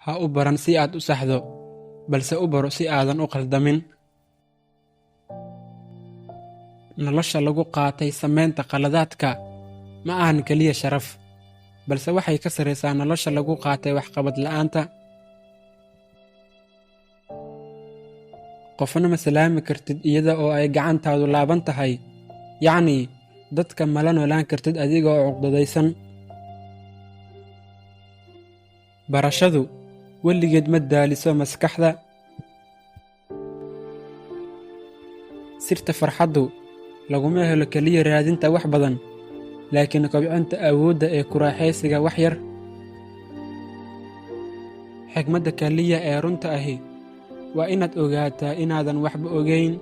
Ha u baran si aad u saxdo, balse u baro si aadan u qaldamin. Nolosha lagu qaatay samaynta qaladaadka ma ahan keliya sharaf, balse waxay ka sarraysaa nolosha lagu qaatay waxqabad la'aanta. Qofna ma salaami kartid iyada oo ay gacantaadu laaban tahay, yacnii dadka mala noolaan kartid adiga oo cuqdadaysan. Barashadu weligeed ma daaliso maskaxda. Sirta farxaddu laguma helo keliya raadinta wax badan, laakiin kobcinta awoodda ee ku raaxaysiga wax yar. Xigmadda keliya ee runta ahi waa inaad ogaataa inaadan waxba ogayn.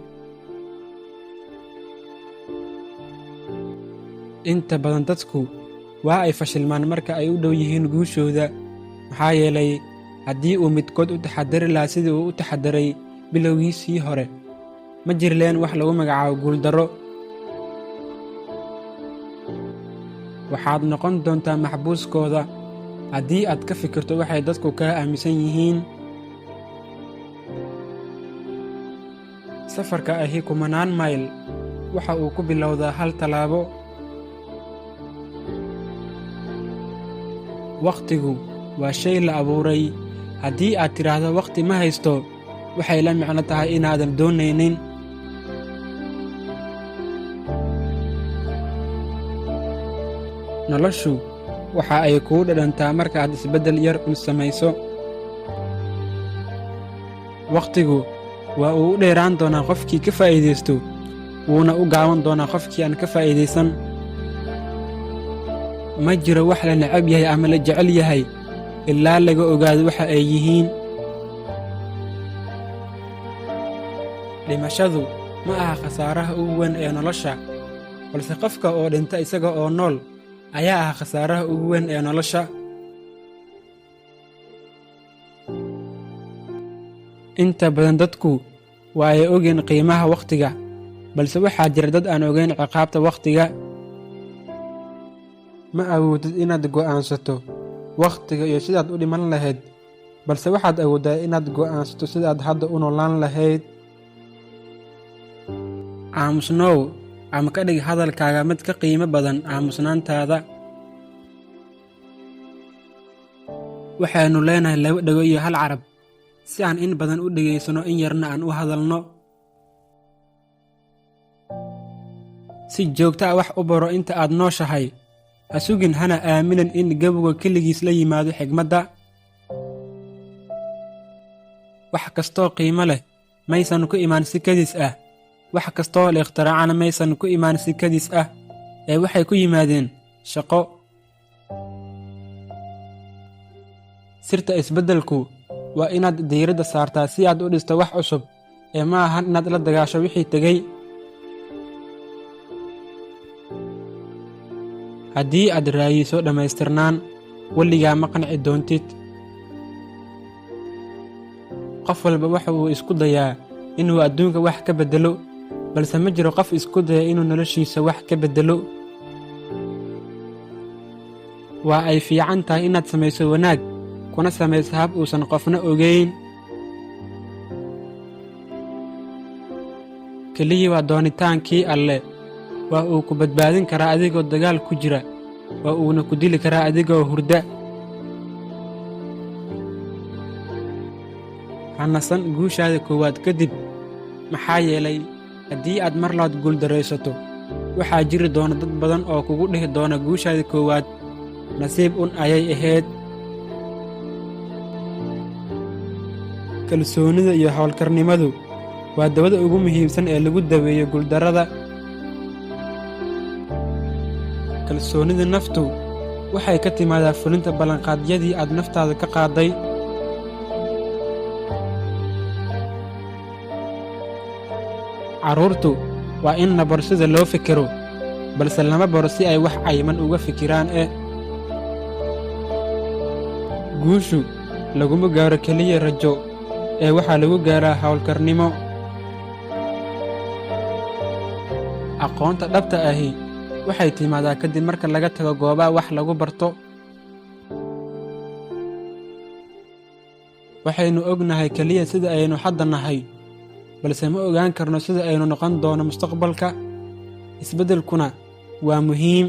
Inta badan dadku waa ay fashilmaan marka ay u dhow yihiin guushooda, maxaa yeelay haddii uu midkood u taxadari lahaa sidii uu u taxadaray bilowgiisii hore, ma jirleen wax lagu magacaabo guuldarro. Waxaad noqon doontaa maxbuuskooda haddii aad ka fikirto waxay dadku kaa aaminsan yihiin. Safarka ahi kumanaan mayl waxa uu ku bilowdaa hal tallaabo. Wakhtigu waa shay la abuuray. Haddii aad tidhaahdo wakhti ma haysto, waxay la micno tahay inaadan doonaynin. Noloshu waxa ay kuu dhadhantaa marka aad isbeddel yar samayso. Wakhtigu waa uu u dheeraan doonaa qofkii ka faa'iidaysto, wuuna u gaaban doonaa qofkii aan ka faa'iidaysan. Ma jiro wax la necab yahay ama la jecel yahay ilaa laga ogaado waxa ay yihiin. Dhimashadu ma aha khasaaraha ugu weyn ee nolosha, balse qofka oo dhinta isaga oo nool ayaa ah khasaaraha ugu weyn ee nolosha. Inta badan dadku waa ay ogeen qiimaha wakhtiga, balse waxaa jira dad aan ogeyn ciqaabta wakhtiga. Ma awoodid inaad go'aansato wakhtiga iyo sidaad u dhiman lahayd, balse waxaad awooddaa inaad go'aansato sidaad hadda u noolaan lahayd. Aamusnow ama ka dhig hadalkaaga mid ka qiimo badan aamusnaantaada. Waxaynu leenahay 2 dhago iyo 1 carab, si aan in badan u dhegaysano in yarna aan u hadalno. Si joogto ah wax u baro inta aad nooshahay. Ha sugin hana aaminin in gabowga keligiis la yimaado xigmadda. Wax kastoo qiimo leh maysan ku imaan si kadis ah. Wax kastoo la ikhtiraacana maysan ku imaan si kadis ah, ee waxay ku yimaadeen shaqo. Sirta isbeddelku waa inaad diiradda saartaa si aad u dhisto wax cusub, ee ma ahan inaad la dagaasho wixii tegey. Haddii aad raayiso dhammaystirnaan, weligaa ma qanci doontid. Qof walba waxa uu isku dayaa inuu adduunka wax ka beddelo, balse ma jiro qof isku daya inuu noloshiisa wax ka beddelo. Waa ay fiican tahay inaad samayso wanaag, kuna samayso hab uusan qofna ogeyn. Keliya waa doonitaankii Alle. Waa uu ku badbaadin karaa adigoo dagaal ku jira, waa uuna ku dili karaa adigoo hurda. Ha nasan guushaada koowaad kadib, maxaa yeelay haddii aad mar labaad guuldarraysato, waxaa jiri doona dad badan oo kugu dhihi doona guushaada koowaad nasiib un ayay ahayd. Kalsoonida iyo hawlkarnimadu waa dawada ugu muhiimsan ee lagu daweeyo guuldarrada. Kalsoonida naftu waxay ka timaadaa fulinta ballanqaadyadii aad naftaada ka qaaday. Carruurtu waa in la baro sida loo fikiro, balse lama baro si ay wax cayiman uga fikiraan. Guushu laguma gaaro keliya rajo, ee waxaa lagu gaaraa hawlkarnimo. Aqoonta dhabta ahi waxay timaadaa kadib marka laga tago goobaha wax lagu barto. waxaynu ognahay keliya sida aynu hadda nahay, balse ma ogaan karno sida aynu noqon doono mustaqbalka. Isbeddelkuna waa muhiim.